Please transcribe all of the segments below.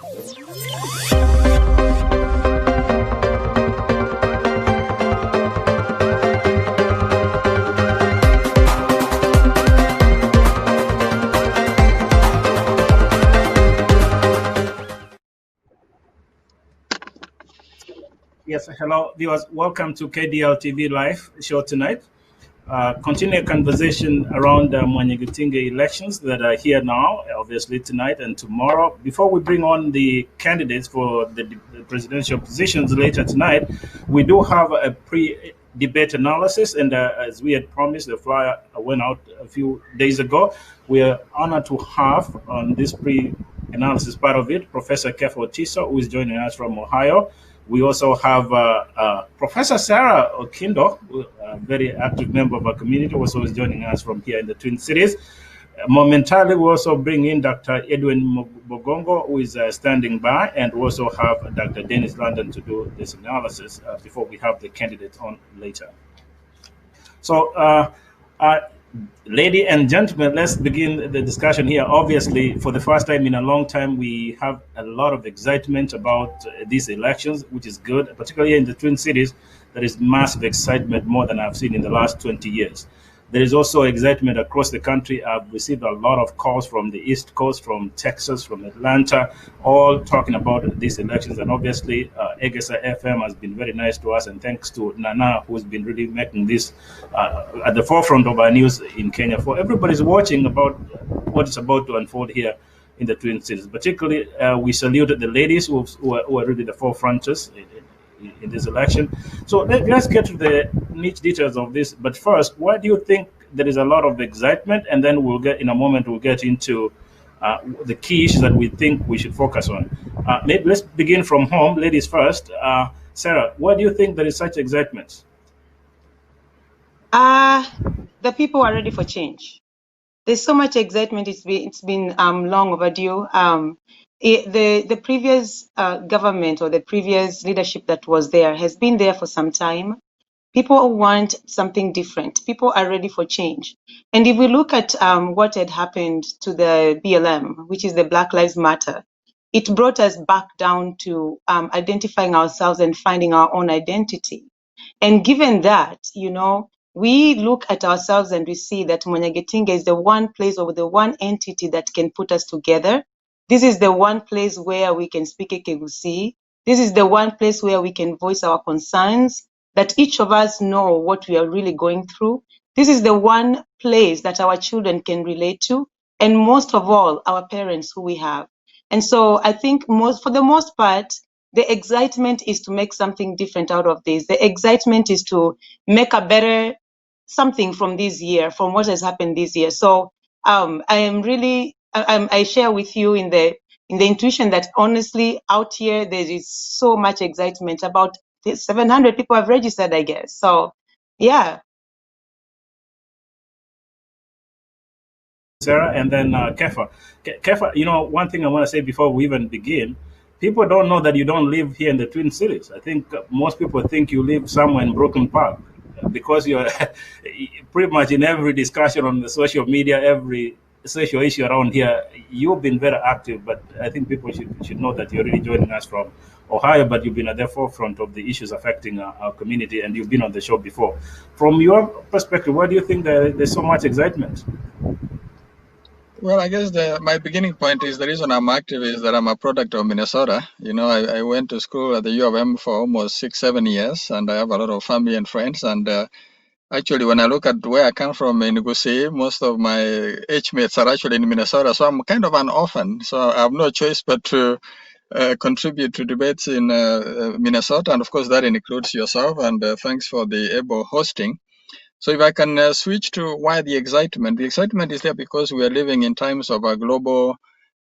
Yes, hello, viewers. Welcome to KDL TV Live show tonight. Continue a conversation around the Mwanyagetinge elections that are here now, obviously tonight and tomorrow. Before we bring on the candidates for the presidential positions later tonight, we do have a pre-debate analysis, and as we had promised, the flyer went out a few days ago. We are honored to have on this pre-analysis part of it Professor Kefa Otiso, who is joining us from Ohio. We also have Professor Sarah Okindo, a very active member of our community, also is joining us from here in the Twin Cities. Momentarily, we also bring in Dr. Edwin Bogongo, who is standing by, and we also have Dr. Denis London to do this analysis before we have the candidates on later. So, ladies and gentlemen, let's begin the discussion here. Obviously, for the first time in a long time, we have a lot of excitement about these elections, which is good, particularly in the Twin Cities. There is massive excitement, more than I've seen in the last 20 years. There is also excitement across the country. I've received a lot of calls from the East Coast, from Texas, from Atlanta, all talking about these elections. And obviously, Egesa FM has been very nice to us. And thanks to Nana, who's been really making this at the forefront of our news in Kenya. For everybody's watching about what is about to unfold here in the Twin Cities. Particularly, we salute the ladies who are really the forefronters in this election. So let's get to the niche details of this. But first, why do you think there is a lot of excitement? And then we'll get, in a moment, we'll get into the key issues that we think we should focus on. Maybe let's begin from home, ladies first. Sarah, why do you think there is such excitement? The people are ready for change. There's so much excitement. It's been long overdue. The previous government or the previous leadership that was there has been there for some time. People want something different. People are ready for change. And if we look at what had happened to the BLM, which is the Black Lives Matter, it brought us back down to identifying ourselves and finding our own identity. And given that, we look at ourselves and we see that Mwanyagetinge is the one place or the one entity that can put us together. This is the one place where we can speak Ekegusi. This is the one place where we can voice our concerns, that each of us know what we are really going through. This is the one place that our children can relate to, and most of all, our parents who we have. And so I think for the most part, the excitement is to make something different out of this. The excitement is to make a better something from this year, from what has happened this year. So I share with you in the intuition that honestly out here there is so much excitement. About 700 people have registered, I guess. So yeah. Sarah, and then Kefa. Kefa, one thing I want to say before we even begin, people don't know that you don't live here in the Twin Cities. I think most people think you live somewhere in Brooklyn Park because you're pretty much in every discussion on the social media, every social issue around here. You've been very active, but I think people should know that you're really joining us from Ohio, but you've been at the forefront of the issues affecting our community, and you've been on the show before. From your perspective, why do you think there's so much excitement? Well, I guess my beginning point is the reason I'm active is that I'm a product of Minnesota. I went to school at the U of M for almost 6-7 years, and I have a lot of family and friends. And actually, when I look at where I come from in Gusi, most of my age mates are actually in Minnesota. So I'm kind of an orphan. So I have no choice but to contribute to debates in Minnesota. And of course, that includes yourself. And thanks for the able hosting. So if I can switch to why the excitement is there because we are living in times of a global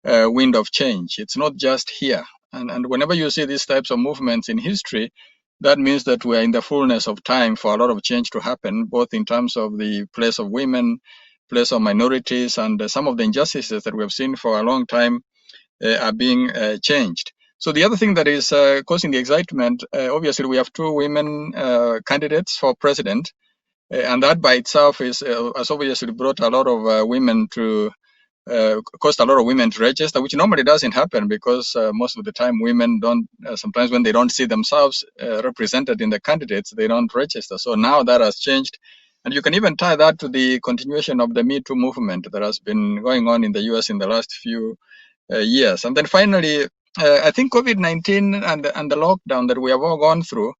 wind of change. It's not just here. And whenever you see these types of movements in history, that means that we are in the fullness of time for a lot of change to happen, both in terms of the place of women, place of minorities, and some of the injustices that we have seen for a long time are being changed. So the other thing that is causing the excitement, obviously we have 2 women candidates for president. And that by itself has obviously brought a lot of women to caused a lot of women to register, which normally doesn't happen because most of the time women don't, sometimes when they don't see themselves represented in the candidates, they don't register. So now that has changed. And you can even tie that to the continuation of the Me Too movement that has been going on in the US in the last few years. And then finally, I think COVID-19 and the lockdown that we have all gone through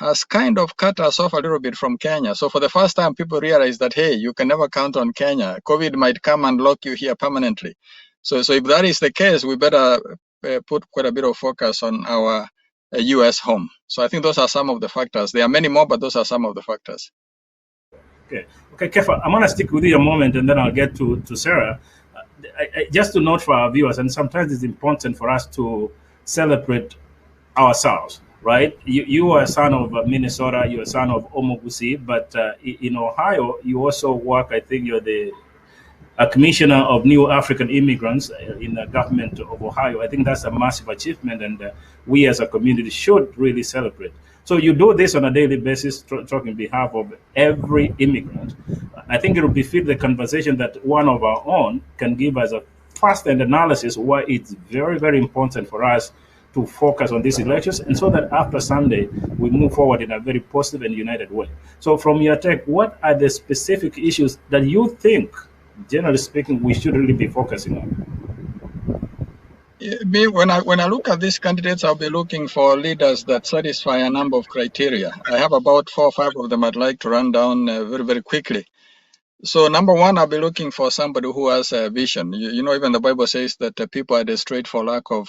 has kind of cut us off a little bit from Kenya. So for the first time, people realize that, hey, you can never count on Kenya. COVID might come and lock you here permanently. So if that is the case, we better put quite a bit of focus on our US home. So I think those are some of the factors. There are many more, but those are some of the factors. Okay, Kefa, I'm going to stick with you a moment and then I'll get to Sarah. Just to note for our viewers, and sometimes it's important for us to celebrate ourselves, right? You are a son of Minnesota, you're a son of Omogusi, but in Ohio, you also work, I think you're the commissioner of new African immigrants in the government of Ohio. I think that's a massive achievement, and we as a community should really celebrate. So you do this on a daily basis, talking on behalf of every immigrant. I think it will befit the conversation that one of our own can give us a first-hand analysis why it's very, very important for us to focus on these elections, and so that after Sunday, we move forward in a very positive and united way. So from your take, what are the specific issues that you think, generally speaking, we should really be focusing on? When I look at these candidates, I'll be looking for leaders that satisfy a number of criteria. I have about 4 or 5 of them I'd like to run down very, very quickly. So number one, I'll be looking for somebody who has a vision. You know, even the Bible says that people are destroyed for lack of,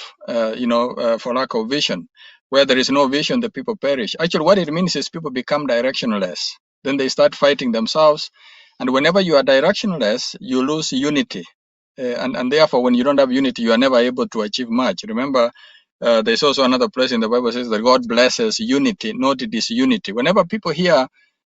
for lack of vision. Where there is no vision, the people perish. Actually, what it means is people become directionless. Then they start fighting themselves. And whenever you are directionless, you lose unity. And therefore, when you don't have unity, you are never able to achieve much. Remember, there's also another place in the Bible says that God blesses unity, not disunity. Whenever people hear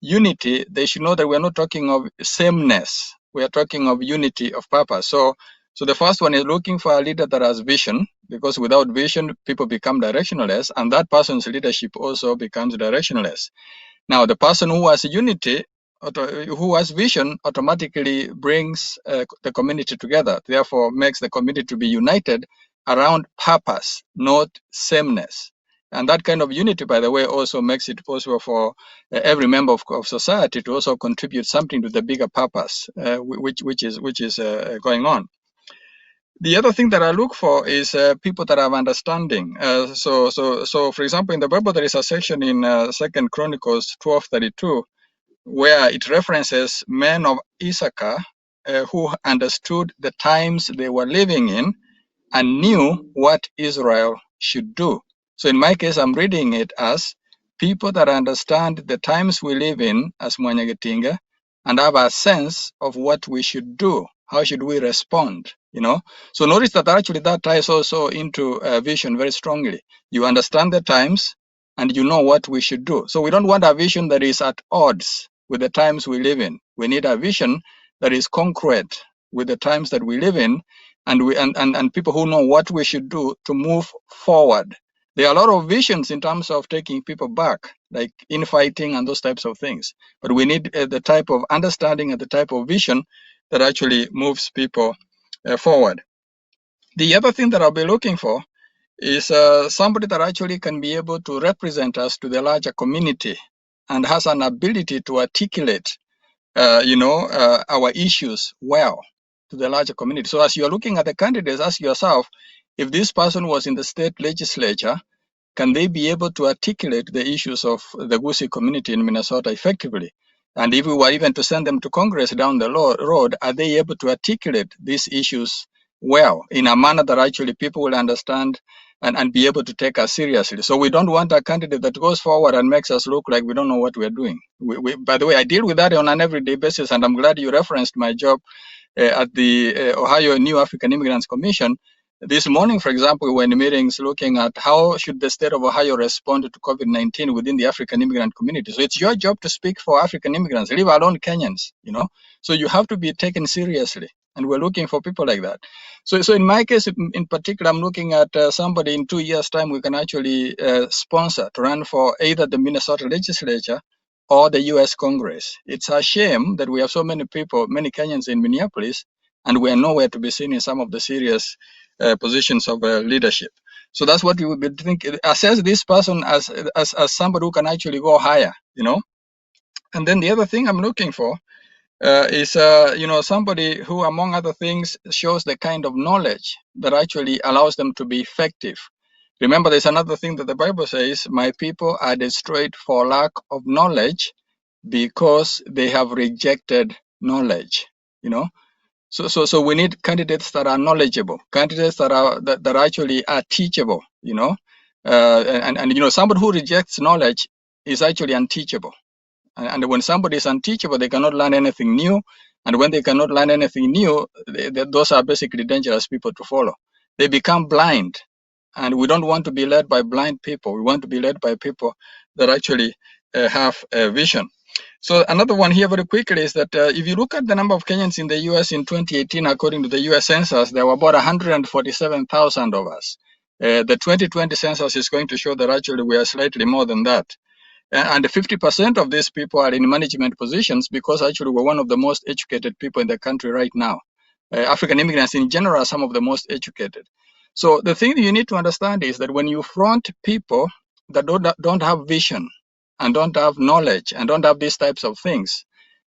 unity, they should know that we're not talking of sameness. We are talking of unity of purpose. So the first one is looking for a leader that has vision, because without vision, people become directionless, and that person's leadership also becomes directionless. Now, the person who has unity, who has vision, automatically brings the community together, therefore makes the community to be united around purpose, not sameness. And that kind of unity, by the way, also makes it possible for every member of society to also contribute something to the bigger purpose, which is going on. The other thing that I look for is people that have understanding. So for example, in the Bible, there is a section in 2 Chronicles 12:32 where it references men of Issachar who understood the times they were living in and knew what Israel should do. So in my case, I'm reading it as people that understand the times we live in as Mwanyagetinge and have a sense of what we should do. How should we respond? You know. So notice that actually that ties also into vision very strongly. You understand the times and you know what we should do. So we don't want a vision that is at odds with the times we live in. We need a vision that is concrete with the times that we live in, and people who know what we should do to move forward. There are a lot of visions in terms of taking people back, like infighting and those types of things. But we need the type of understanding and the type of vision that actually moves people forward. The other thing that I'll be looking for is somebody that actually can be able to represent us to the larger community and has an ability to articulate, our issues well to the larger community. So as you're looking at the candidates, ask yourself, if this person was in the state legislature, can they be able to articulate the issues of the Gusii community in Minnesota effectively? And if we were even to send them to Congress down the road, are they able to articulate these issues well in a manner that actually people will understand and be able to take us seriously? So we don't want a candidate that goes forward and makes us look like we don't know what we're doing. By the way, I deal with that on an everyday basis, and I'm glad you referenced my job at the Ohio New African Immigrants Commission. This morning, for example, we were in meetings looking at how should the state of Ohio respond to COVID-19 within the African immigrant community. So it's your job to speak for African immigrants, leave alone Kenyans, you know. So you have to be taken seriously, and we're looking for people like that. So in my case, in particular, I'm looking at somebody in 2 years' time we can actually sponsor to run for either the Minnesota legislature or the U.S. Congress. It's a shame that we have so many people, many Kenyans in Minneapolis, and we are nowhere to be seen in some of the serious positions of leadership. So that's what we would be thinking. Assess this person as somebody who can actually go higher, you know. And then the other thing I'm looking for is somebody who, among other things, shows the kind of knowledge that actually allows them to be effective. Remember, there's another thing that the Bible says: "My people are destroyed for lack of knowledge, because they have rejected knowledge." You know, so we need candidates that are knowledgeable, candidates that actually are teachable. You know, and somebody who rejects knowledge is actually unteachable. And when somebody is unteachable, they cannot learn anything new. And when they cannot learn anything new, those are basically dangerous people to follow. They become blind. And we don't want to be led by blind people. We want to be led by people that actually have a vision. So another one here very quickly is that if you look at the number of Kenyans in the US in 2018, according to the US Census, there were about 147,000 of us. The 2020 census is going to show that actually we are slightly more than that. And 50% of these people are in management positions because actually we're one of the most educated people in the country right now. African immigrants in general are some of the most educated. So the thing you need to understand is that when you front people that don't have vision and don't have knowledge and don't have these types of things,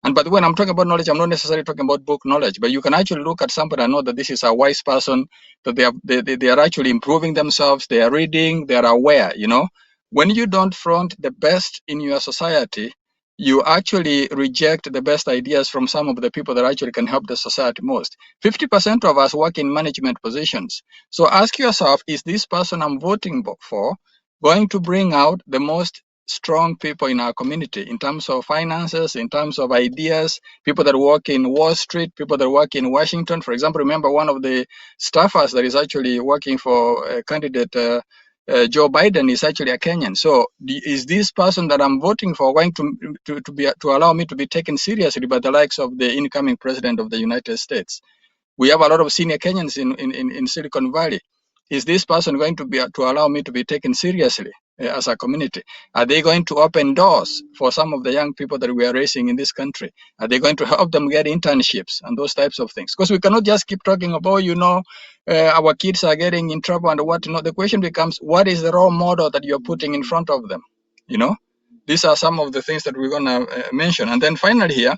and by the way, when I'm talking about knowledge, I'm not necessarily talking about book knowledge, but you can actually look at somebody and know that this is a wise person, that they are actually improving themselves, they are reading, they are aware, you know. When you don't front the best in your society, you actually reject the best ideas from some of the people that actually can help the society most. 50% of us work in management positions. So ask yourself, is this person I'm voting for going to bring out the most strong people in our community in terms of finances, in terms of ideas, people that work in Wall Street, people that work in Washington? For example, remember one of the staffers that is actually working for candidate Joe Biden is actually a Kenyan. So is this person that I'm voting for going to allow me to be taken seriously by the likes of the incoming president of the United States? We have a lot of senior Kenyans in Silicon Valley. Is this person going to allow me to be taken seriously as a community? Are they going to open doors for some of the young people that we are raising in this country? Are they going to help them get internships and those types of things? Because we cannot just keep talking about, our kids are getting in trouble and what. The question becomes, what is the role model that you're putting in front of them? These are some of the things that we're going to mention. And then finally here,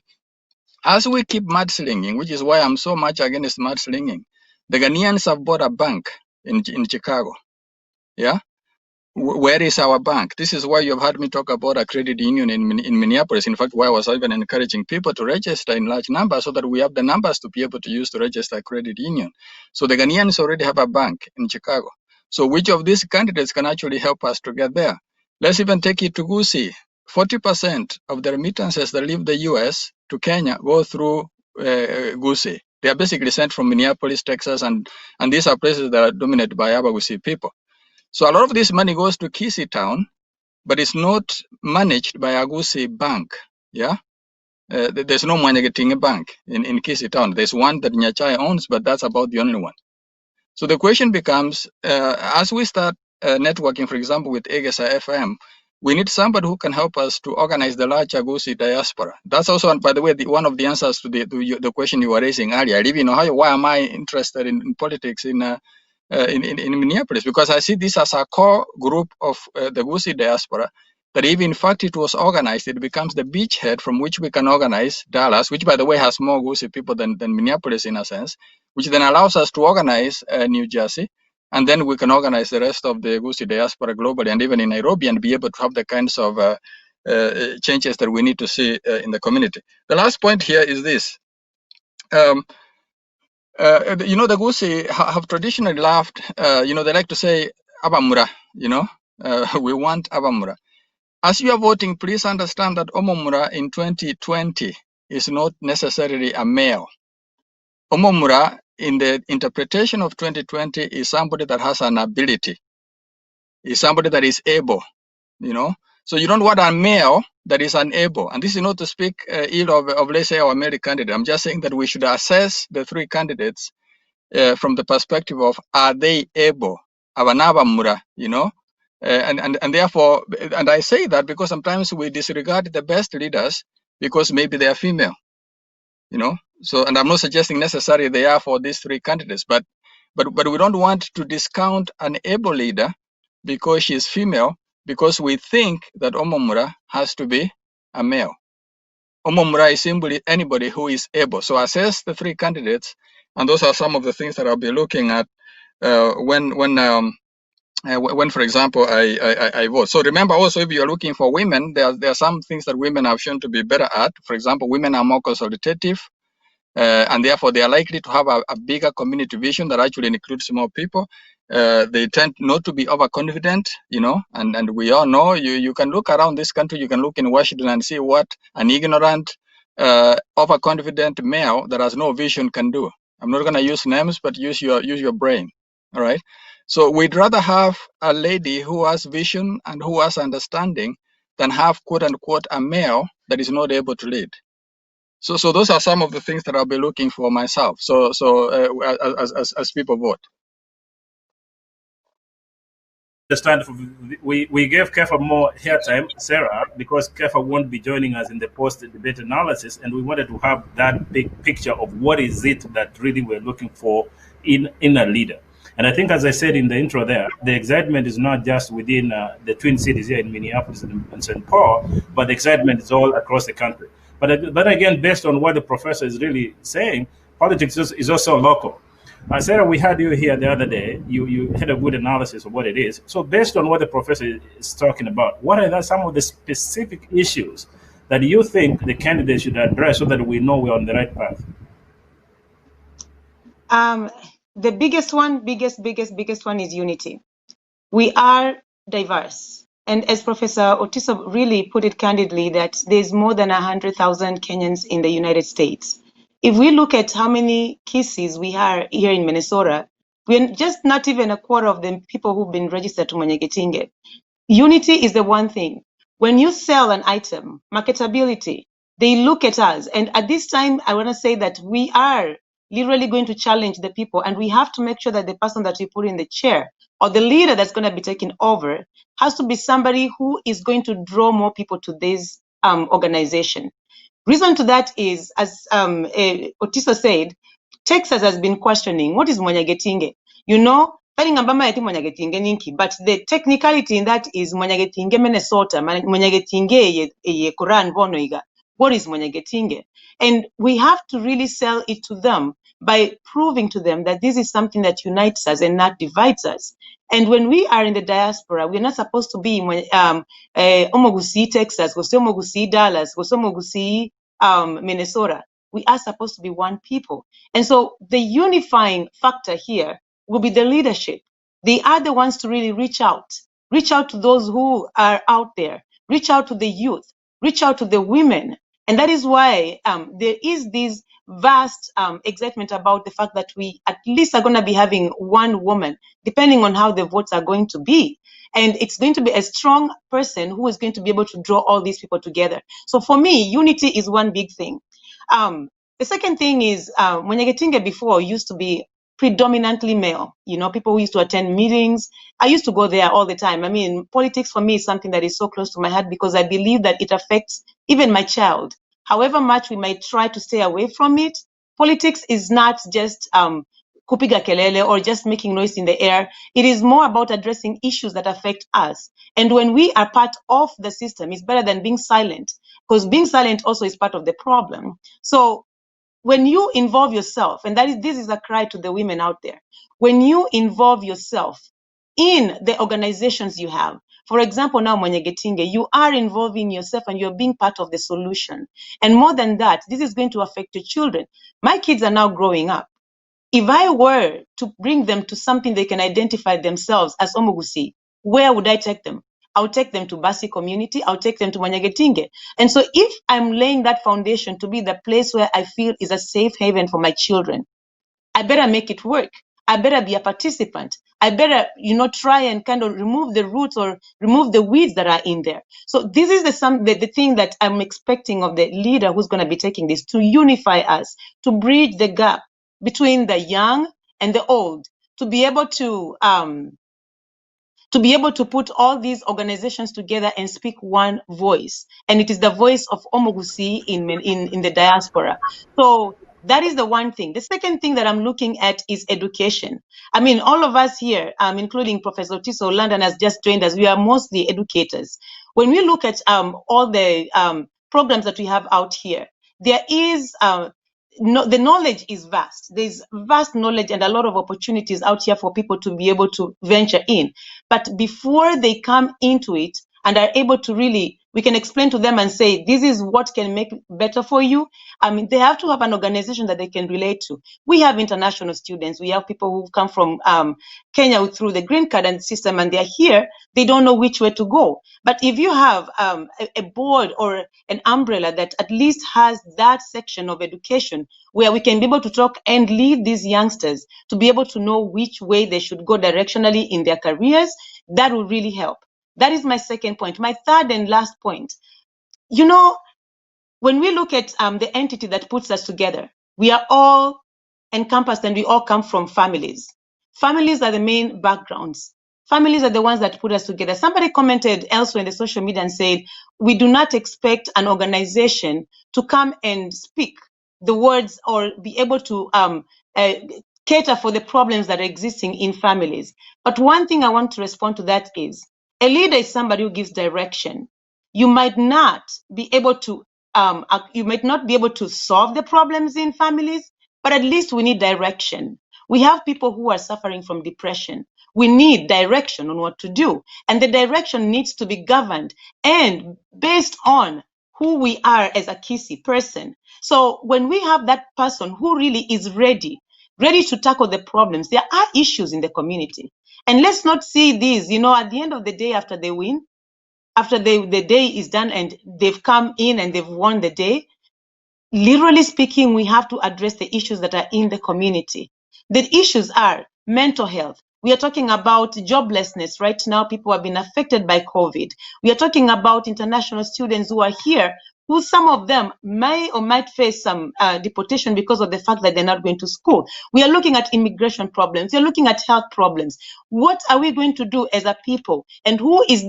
as we keep mudslinging, which is why I'm so much against mudslinging, the Ghanaians have bought a bank in Chicago. Yeah? Where is our bank? This is why you've heard me talk about a credit union in Minneapolis. In fact, why I was even encouraging people to register in large numbers so that we have the numbers to be able to use to register a credit union. So the Ghanaians already have a bank in Chicago. So which of these candidates can actually help us to get there? Let's even take it to Gusii. 40% of the remittances that leave the US to Kenya go through Gusii. They are basically sent from Minneapolis, Texas, and these are places that are dominated by Abagusi people. So a lot of this money goes to Kisii town, but it's not managed by a Gusii bank. Yeah, there's no Mwanyagetinge bank in Kisii town. There's one that Nyachai owns, but that's about the only one. So the question becomes, as we start networking, for example, with Egesa FM, we need somebody who can help us to organize the larger Gusii diaspora. That's also, by the way, one of the answers to the question you were raising earlier. I live in Ohio. Why am I interested in politics in Minneapolis? Because I see this as a core group of the Gusii diaspora, that if in fact it was organized, it becomes the beachhead from which we can organize Dallas, which by the way has more Gusii people than Minneapolis in a sense, which then allows us to organize New Jersey, and then we can organize the rest of the Gusii diaspora globally and even in Nairobi, and be able to have the kinds of changes that we need to see in the community. The last point here is this. The Gusii have traditionally loved, they like to say, Abamura, we want Abamura. As you are voting, please understand that Omomura in 2020 is not necessarily a male. Omomura, in the interpretation of 2020, is somebody that has an ability, is somebody that is able, So you don't want a male that is unable. And this is not to speak ill of, let's say, our male candidate. I'm just saying that we should assess the three candidates from the perspective of, are they able? Abanabamura, and therefore, and I say that because sometimes we disregard the best leaders because maybe they are female, So, and I'm not suggesting necessarily they are for these three candidates, but we don't want to discount an able leader because she's female, because we think that Omomura has to be a male. Omomura is simply anybody who is able. So assess the three candidates, and those are some of the things that I'll be looking at when, for example, I vote. So remember also, if you're looking for women, there are some things that women have shown to be better at. For example, women are more consultative. And therefore they are likely to have a bigger community vision that actually includes more people. They tend not to be overconfident, and we all know, you can look around this country, you can look in Washington and see what an ignorant, overconfident male that has no vision can do. I'm not going to use names, but use your brain. All right. So we'd rather have a lady who has vision and who has understanding than have, quote unquote, a male that is not able to lead. So those are some of the things that I'll be looking for myself. As people vote. Understand, we gave Kefa more airtime, Sarah, because Kefa won't be joining us in the post-debate analysis, and we wanted to have that big picture of what is it that really we're looking for in a leader. And I think, as I said in the intro there, the excitement is not just within the Twin Cities here in Minneapolis and St. Paul, but the excitement is all across the country. But again, based on what the professor is really saying, politics is also local. Sarah, we had you here the other day. You had a good analysis of what it is. So based on what the professor is talking about, what are some of the specific issues that you think the candidates should address so that we know we're on the right path? The biggest one is unity. We are diverse. And as Professor Otiso really put it candidly, that there's more than 100,000 Kenyans in the United States. If we look at how many Kisses we are here in Minnesota, we're just not even a quarter of the people who've been registered to Mwanyagetinge. Unity is the one thing. When you sell an item, marketability, they look at us. And at this time, I want to say that we are literally going to challenge the people, and we have to make sure that the person that we put in the chair or the leader that's going to be taking over has to be somebody who is going to draw more people to this organization. Reason to that is, as Otiso said, Texas has been questioning, what is Mwanyagetinge? But the technicality in that is Mwanyagetinge, Minnesota, Mwanyagetinge ye Quran bonoiga. What is Mwanyagetinge? And we have to really sell it to them by proving to them that this is something that unites us and not divides us. And when we are in the diaspora, we're not supposed to be Omogusi, Texas, Omogusi, Dallas, Omogusi, Minnesota. We are supposed to be one people. And so the unifying factor here will be the leadership. They are the ones to really reach out to those who are out there, reach out to the youth, reach out to the women. And that is why there is this vast excitement about the fact that we at least are going to be having one woman, depending on how the votes are going to be. And it's going to be a strong person who is going to be able to draw all these people together. So for me, unity is one big thing. The second thing is Mwanyagetinge before used to be predominantly male. People who used to attend meetings. I used to go there all the time. I mean, politics for me is something that is so close to my heart because I believe that it affects even my child. However much we might try to stay away from it, politics is not just kupiga kelele or just making noise in the air. It is more about addressing issues that affect us. And when we are part of the system, it's better than being silent, because being silent also is part of the problem. So when you involve yourself, and this is a cry to the women out there, when you involve yourself in the organizations you have, for example, now Mwanyagetinge, you are involving yourself and you're being part of the solution. And more than that, this is going to affect your children. My kids are now growing up. If I were to bring them to something they can identify themselves as Omogusi, where would I take them? I'll take them to Basi community. I'll take them to Mwanyagetinge. And so if I'm laying that foundation to be the place where I feel is a safe haven for my children, I better make it work. I better be a participant. I better, try and kind of remove the roots or remove the weeds that are in there. So this is the thing that I'm expecting of the leader who's going to be taking this, to unify us, to bridge the gap between the young and the old, to be able to put all these organizations together and speak one voice. And it is the voice of Omogusi in the diaspora. So That is the one thing. The second thing that I'm looking at is education. I mean, all of us here, including Professor Denis London has just joined us, we are mostly educators. When we look at all the programs that we have out here, there is the knowledge is vast. There's vast knowledge and a lot of opportunities out here for people to be able to venture in. But before they come into it and are able to really, we can explain to them and say, this is what can make better for you. I mean, they have to have an organization that they can relate to. We have international students. We have people who come from Kenya through the green card and system, and they're here. They don't know which way to go. But if you have a board or an umbrella that at least has that section of education where we can be able to talk and lead these youngsters to be able to know which way they should go directionally in their careers, that will really help. That is my second point. My third and last point, you know, when we look at the entity that puts us together, we are all encompassed and we all come from families. Families are the main backgrounds. Families are the ones that put us together. Somebody commented elsewhere in the social media and said, we do not expect an organization to come and speak the words or be able to cater for the problems that are existing in families. But one thing I want to respond to that is, a leader is somebody who gives direction. You might not be able to solve the problems in families, but at least we need direction. We have people who are suffering from depression. We need direction on what to do. And the direction needs to be governed and based on who we are as a Kisi person. So when we have that person who really is ready to tackle the problems, there are issues in the community. And let's not see these, at the end of the day, after they win, after the day is done and they've come in and they've won the day, literally speaking, we have to address the issues that are in the community. The issues are mental health. We are talking about joblessness. Right now, people have been affected by COVID. We are talking about international students who are here, who some of them may or might face some deportation because of the fact that they're not going to school. We are looking at immigration problems. We are looking at health problems. What are we going to do as a people? And who is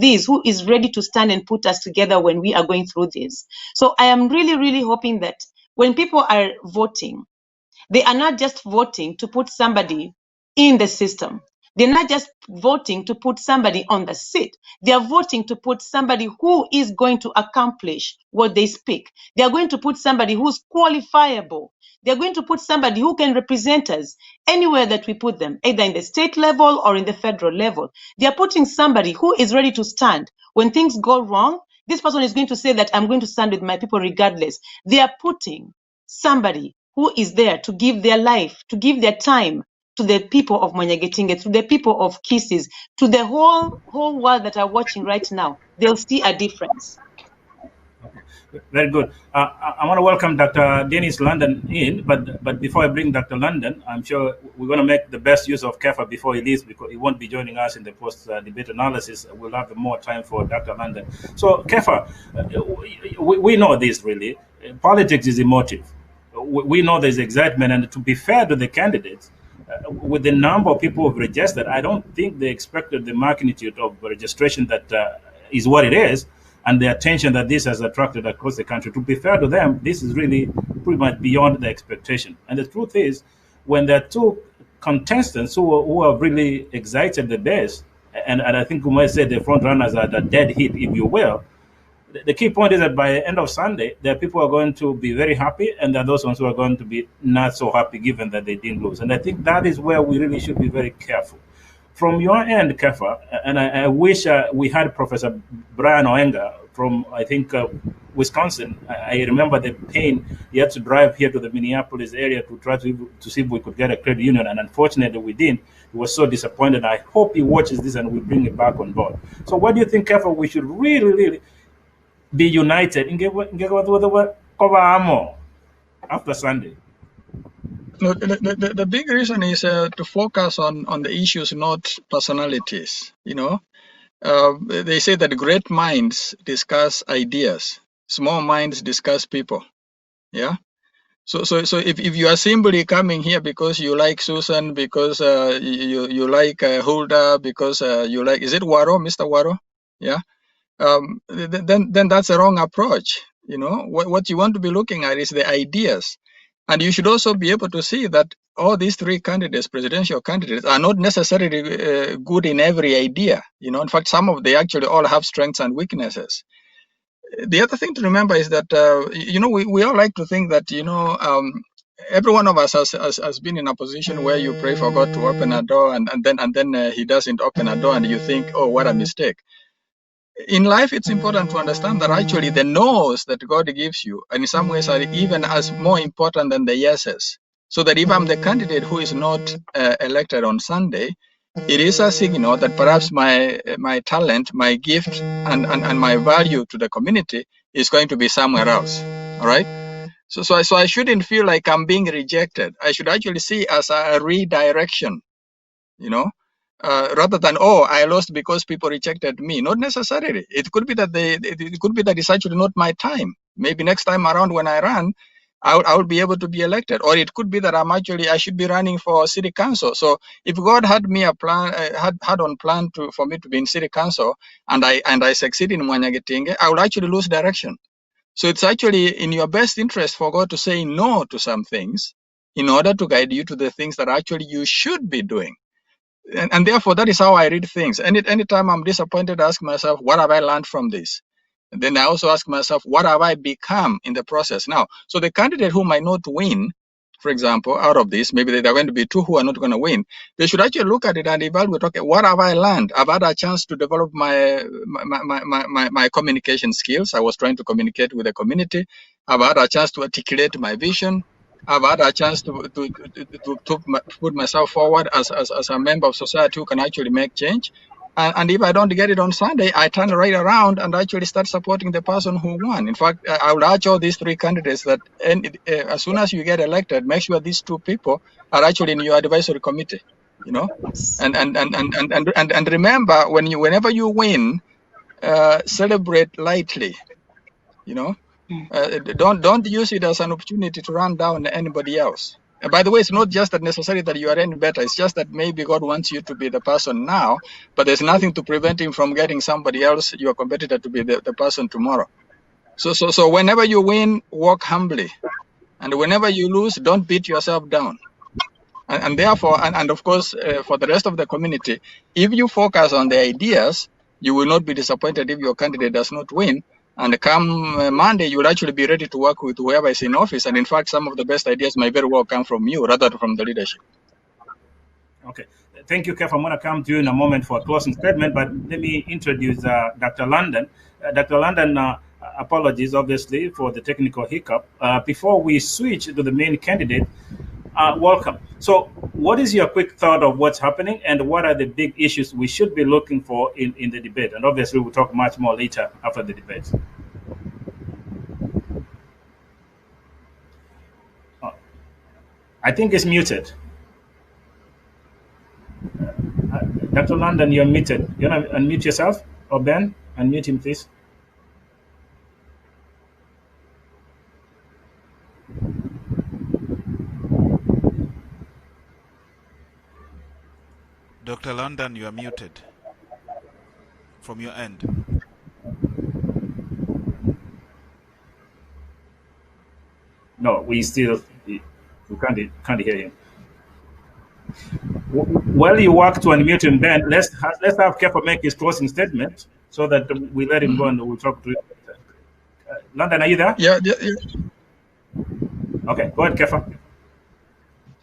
ready to stand and put us together when we are going through this? So I am really, really hoping that when people are voting, they are not just voting to put somebody in the system. They're not just voting to put somebody on the seat. They are voting to put somebody who is going to accomplish what they speak. They are going to put somebody who's qualifiable. They're going to put somebody who can represent us anywhere that we put them, either in the state level or in the federal level. They are putting somebody who is ready to stand. When things go wrong, this person is going to say that I'm going to stand with my people regardless. They are putting somebody who is there to give their life, to give their time to the people of Mwanyagetinge, to the people of Kisses, to the whole world that are watching right now. They'll see a difference. Very good. I want to welcome Dr. Denis London in, but before I bring Dr. London, I'm sure we're going to make the best use of Kefa before he leaves, because he won't be joining us in the post-debate analysis. We'll have more time for Dr. London. So, Kefa, we know this really. Politics is emotive. We know there's excitement, and to be fair to the candidates, with the number of people who've registered, I don't think they expected the magnitude of registration that is what it is, and the attention that this has attracted across the country. To be fair to them, this is really pretty much beyond the expectation. And the truth is, when there are two contestants who are really excited the best, and I think we might say the front runners are the dead heat, if you will, the key point is that by the end of Sunday, there are people who are going to be very happy, and there are those ones who are going to be not so happy given that they didn't lose. And I think that is where we really should be very careful. From your end, Kefa, and I wish we had Professor Brian Oenga from, I think, Wisconsin. I remember the pain he had to drive here to the Minneapolis area to try to see if we could get a credit union, and unfortunately we didn't. He was so disappointed. I hope he watches this and we bring it back on board. So what do you think, Kefa, we should really be united after Sunday? No, the big reason is to focus on the issues, not personalities. They say that great minds discuss ideas, small minds discuss people. Yeah. So if you are simply coming here because you like Susan, because you like Hulda, because you like, is it Waro, Mr. Waro? Yeah. Then that's a wrong approach. What you want to be looking at is the ideas. And you should also be able to see that all these three candidates, presidential candidates, are not necessarily good in every idea. In fact, some of they actually all have strengths and weaknesses. The other thing to remember is that, we all like to think that, every one of us has been in a position where you pray for God to open a door and then he doesn't open a door and you think, oh, what a mistake. In life, it's important to understand that actually the no's that God gives you, and in some ways are even as more important than the yeses. So that if I'm the candidate who is not elected on Sunday, it is a signal that perhaps my talent, my gift, and my value to the community is going to be somewhere else. All right. So I shouldn't feel like I'm being rejected. I should actually see as a redirection. Rather than, oh, I lost because people rejected me. Not necessarily. It could be that it could be that it's actually not my time. Maybe next time around when I run, I'll be able to be elected. Or it could be that I should be running for city council. So if God had me a plan, had on plan for me to be in city council, and I succeed in Mwanyagetinge, I would actually lose direction. So it's actually in your best interest for God to say no to some things in order to guide you to the things that actually you should be doing. And therefore, that is how I read things. Anytime I'm disappointed, I ask myself, what have I learned from this? And then I also ask myself, what have I become in the process? Now, so the candidate who might not win, for example, out of this, maybe there are going to be two who are not going to win. They should actually look at it and evaluate, okay, what have I learned? I've had a chance to develop my communication skills. I was trying to communicate with the community. I've had a chance to articulate my vision. I've had a chance to put myself forward as a member of society who can actually make change. And if I don't get it on Sunday, I turn right around and actually start supporting the person who won. In fact, I would urge all these three candidates that as soon as you get elected, make sure these two people are actually in your advisory committee. And remember, whenever you win, celebrate lightly. Don't use it as an opportunity to run down anybody else. And by the way, it's not just that necessarily that you are any better. It's just that maybe God wants you to be the person now, but there's nothing to prevent him from getting somebody else, your competitor, to be the person tomorrow. So whenever you win, walk humbly. And whenever you lose, don't beat yourself down. And therefore, and of course, for the rest of the community, if you focus on the ideas, you will not be disappointed if your candidate does not win. And come Monday, you will actually be ready to work with whoever is in office. And in fact, some of the best ideas may very well come from you rather than from the leadership. Okay. Thank you, Kev. I'm going to come to you in a moment for a closing statement, but let me introduce Dr. London. Dr. London, apologies, obviously, for the technical hiccup. Before we switch to the main candidate, welcome. So what is your quick thought of what's happening and what are the big issues we should be looking for in the debate? And obviously, we'll talk much more later after the debate. I think it's muted. Dr. London, you're muted. You want to unmute yourself? Or Ben, unmute him, please. Dr. London, you are muted from your end. No, we can't hear him. While you work to unmute him, Ben, let's have Kefa make his closing statement so that we let him go and we'll talk to him. London, are you there? Yeah. Okay, go ahead, Kefa.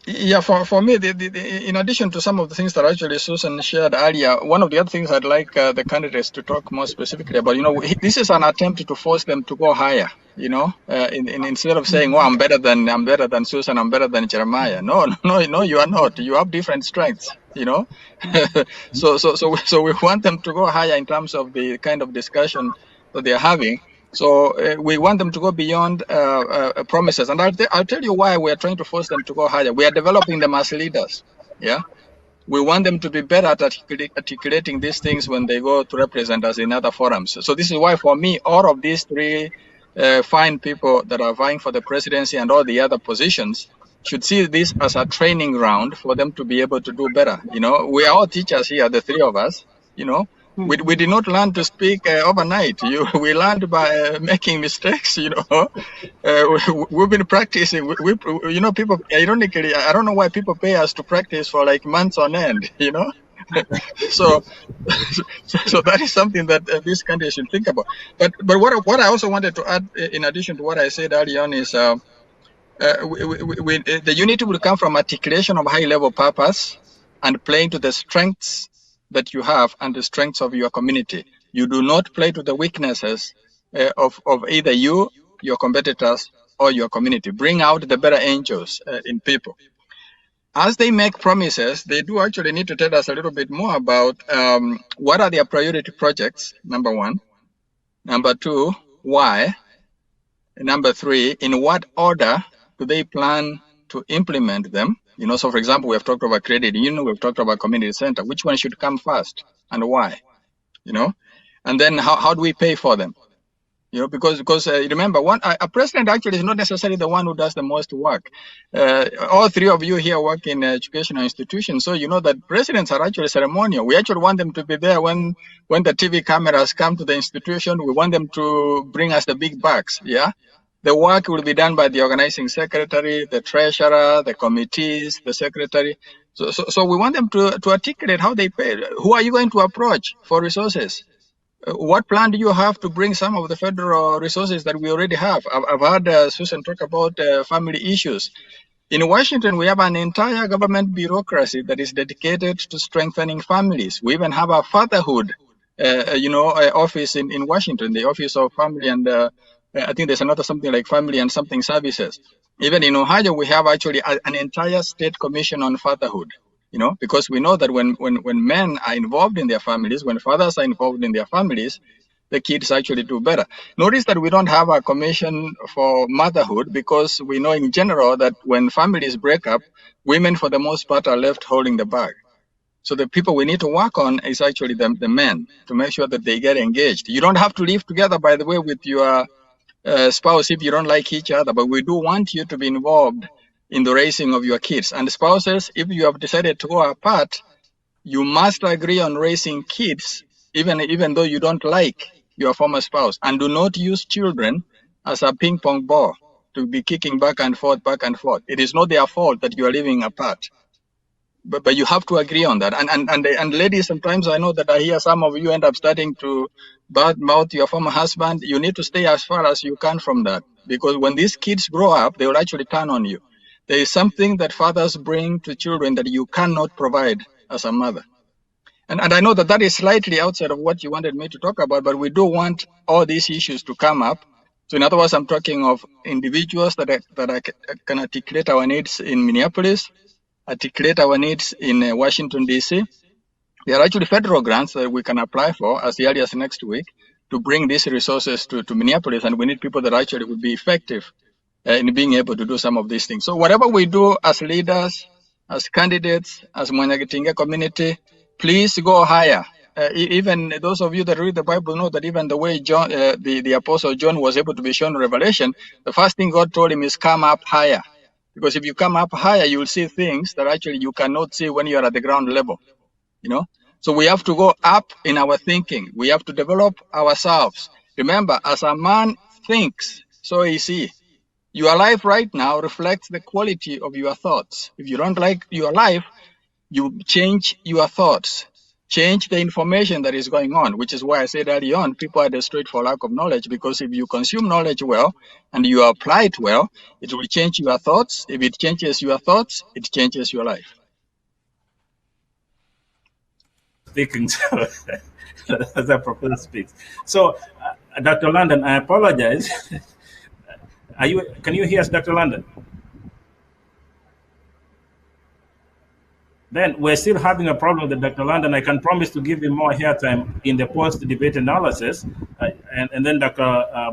Yeah, for me, in addition to some of the things that actually Susan shared earlier, one of the other things I'd like the candidates to talk more specifically about, this is an attempt to force them to go higher, instead of saying, well, I'm better than Susan, I'm better than Jeremiah. No, you are not. You have different strengths, So we want them to go higher in terms of the kind of discussion that they're having. So we want them to go beyond promises. And I'll tell you why we're trying to force them to go higher. We are developing them as leaders. Yeah. We want them to be better at articulating these things when they go to represent us in other forums. So this is why, for me, all of these three fine people that are vying for the presidency and all the other positions should see this as a training ground for them to be able to do better. We are all teachers here, the three of us, We did not learn to speak overnight. We learned by making mistakes. We've been practicing. People. Ironically, I don't know why people pay us to practice for like months on end. So, so that is something that this country should think about. But what I also wanted to add, in addition to what I said earlier on, is the unity will come from articulation of high-level purpose and playing to the strengths that you have and the strengths of your community. You do not play to the weaknesses of either you, your competitors, or your community. Bring out the better angels in people. As they make promises, they do actually need to tell us a little bit more about what are their priority projects, number one. Number two, why? Number three, in what order do they plan to implement them? So for example, we have talked about credit union, we've talked about community center. Which one should come first and why? And then how do we pay for them? Because remember, a president actually is not necessarily the one who does the most work. All three of you here work in educational institutions, so you know that presidents are actually ceremonial. We actually want them to be there when the TV cameras come to the institution. We want them to bring us the big bucks. Yeah, the work will be done by the organizing secretary, the treasurer, the committees, the secretary. So we want them to articulate how they pay. Who are you going to approach for resources? What plan do you have to bring some of the federal resources that we already have? I've heard Susan talk about family issues. In Washington, we have an entire government bureaucracy that is dedicated to strengthening families. We even have a fatherhood, office in Washington, the Office of Family and I think there's another something like Family and something services. Even in Ohio, we have actually an entire state commission on fatherhood. Because we know that when men are involved in their families, when fathers are involved in their families, the kids actually do better. Notice that we don't have a commission for motherhood because we know in general that when families break up, women for the most part are left holding the bag. So the people we need to work on is actually the men to make sure that they get engaged. You don't have to live together, by the way, with your spouse if you don't like each other, but we do want you to be involved in the raising of your kids. And spouses, if you have decided to go apart, you must agree on raising kids, even though you don't like your former spouse. And do not use children as a ping pong ball to be kicking back and forth, back and forth. It is not their fault that you are living apart. But you have to agree on that. And ladies, sometimes I know that I hear some of you end up starting to badmouth your former husband. You need to stay as far as you can from that. Because when these kids grow up, they will actually turn on you. There is something that fathers bring to children that you cannot provide as a mother. And I know that is slightly outside of what you wanted me to talk about, but we do want all these issues to come up. So in other words, I'm talking of individuals that can articulate our needs in Minneapolis, articulate our needs in Washington, D.C. There are actually federal grants that we can apply for as early as next week to bring these resources to Minneapolis, and we need people that actually would be effective in being able to do some of these things. So whatever we do as leaders, as candidates, as Mwanyagetinge community, please go higher. Even those of you that read the Bible know that even the way John, the Apostle John was able to be shown revelation, the first thing God told him is come up higher. Because if you come up higher, you will see things that actually you cannot see when you are at the ground level. So we have to go up in our thinking. We have to develop ourselves. Remember, as a man thinks, so is he. Your life right now reflects the quality of your thoughts. If you don't like your life, you change your thoughts, change the information that is going on, which is why I said early on, people are destroyed for lack of knowledge, because if you consume knowledge well and you apply it well, it will change your thoughts. If it changes your thoughts, it changes your life. Speaking as that professor speaks. So, Dr. London, I apologize. Can you hear us, Dr. London? Then we're still having a problem with Dr. London. I can promise to give him more airtime in the post-debate analysis, and then Dr.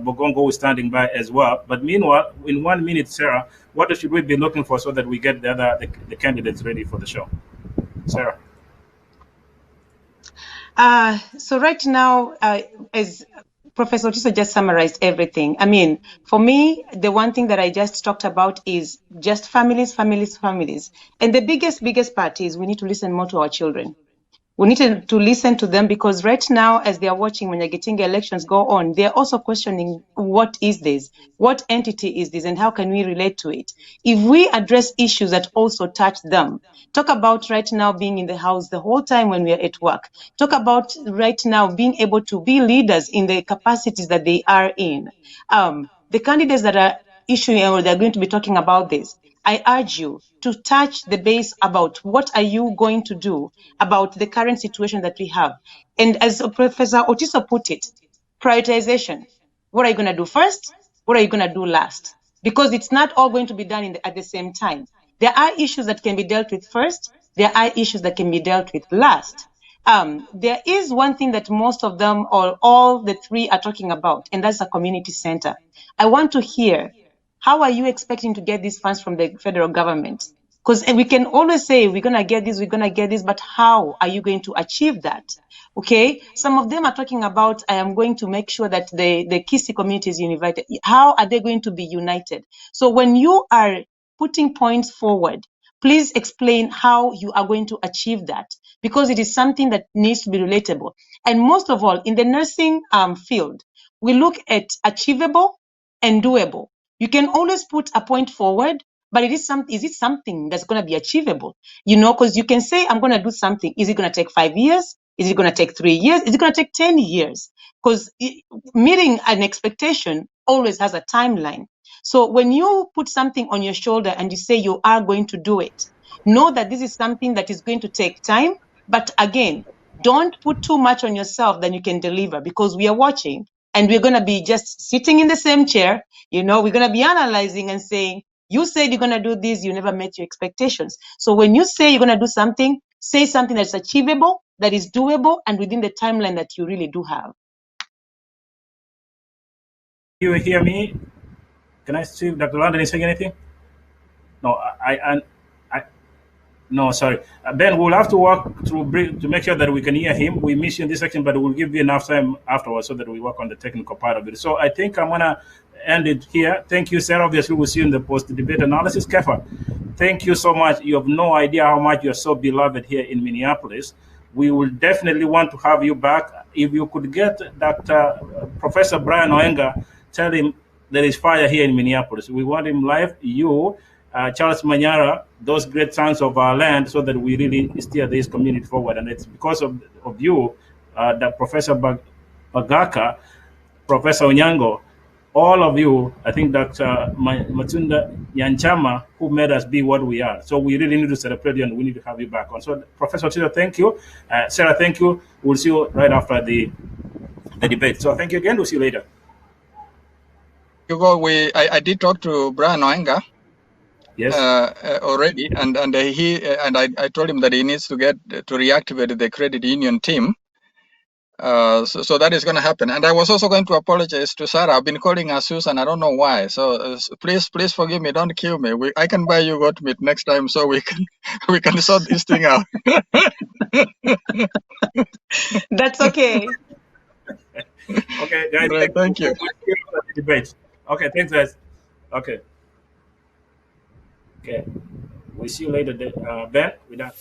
Bogongo is standing by as well. But meanwhile, in 1 minute, Sarah, what should we be looking for so that we get the candidates ready for the show? Sarah. So right now, as Professor Otiso just summarized everything. I mean, for me, the one thing that I just talked about is just families. And the biggest part is we need to listen more to our children. We need to listen to them, because right now, as they are watching Mwanyagetinge elections go on, they're also questioning, what is this? What entity is this, and how can we relate to it? If we address issues that also touch them, talk about right now being in the house the whole time when we are at work, talk about right now being able to be leaders in the capacities that they are in. The candidates that are issuing, or they're going to be talking about this, I urge you to touch the base about what are you going to do about the current situation that we have. And as Professor Otiso put it, prioritization. What are you going to do first? What are you going to do last? Because it's not all going to be done at the same time. There are issues that can be dealt with first. There are issues that can be dealt with last. There is one thing that most of them, or all the three, are talking about, and that's a community center. I want to hear, how are you expecting to get these funds from the federal government? Because we can always say, we're going to get this, but how are you going to achieve that? Okay, some of them are talking about, I am going to make sure that the Kisi community is united. How are they going to be united? So when you are putting points forward, please explain how you are going to achieve that, because it is something that needs to be relatable. And most of all, in the nursing field, we look at achievable and doable. You can always put a point forward, but is it something that's going to be achievable? Because you can say, I'm going to do something. Is it going to take 5 years? Is it going to take 3 years? Is it going to take 10 years? Because meeting an expectation always has a timeline. So when you put something on your shoulder and you say you are going to do it, know that this is something that is going to take time. But again, don't put too much on yourself than you can deliver, because we are watching and we're going to be just sitting in the same chair. We're going to be analyzing and saying, you said you're going to do this, you never met your expectations. So when you say you're going to do something, say something that's achievable, that is doable, and within the timeline that you really do have. You hear me? Can I see if Dr. London is saying anything? No, no, sorry. Ben, we'll have to walk through to make sure that we can hear him. We miss you in this section, but we'll give you enough time afterwards so that we work on the technical part of it. So I think I'm going to end it here. Thank you, Sarah. Obviously, we'll see you in the post-debate analysis. Kefa, thank you so much. You have no idea how much you're so beloved here in Minneapolis. We will definitely want to have you back. If you could get Dr. Professor Brian Oenga, tell him there is fire here in Minneapolis. We want him live. You, Charles Manyara, those great sons of our land, so that we really steer this community forward. And it's because of you, that Professor Bagaka, Professor Onyango, all of you, I think Dr. Matunda Yanchama, who made us be what we are. So we really need to celebrate you, and we need to have you back on. So Professor Tito, thank you. Sarah, thank you. We'll see you right after the debate. So thank you again. We'll see you later. I did talk to Brian Oenga. Yes. Already, and I told him that he needs to reactivate the credit union team. So that is going to happen. And I was also going to apologize to Sarah. I've been calling her Susan. I don't know why. So please forgive me. Don't kill me. I can buy you goat meat next time, so we can sort this thing out. That's okay. Okay, guys. Right, thank you. Debate. Okay, thanks, guys. Okay. Okay. We'll see you later, Ben. We're done.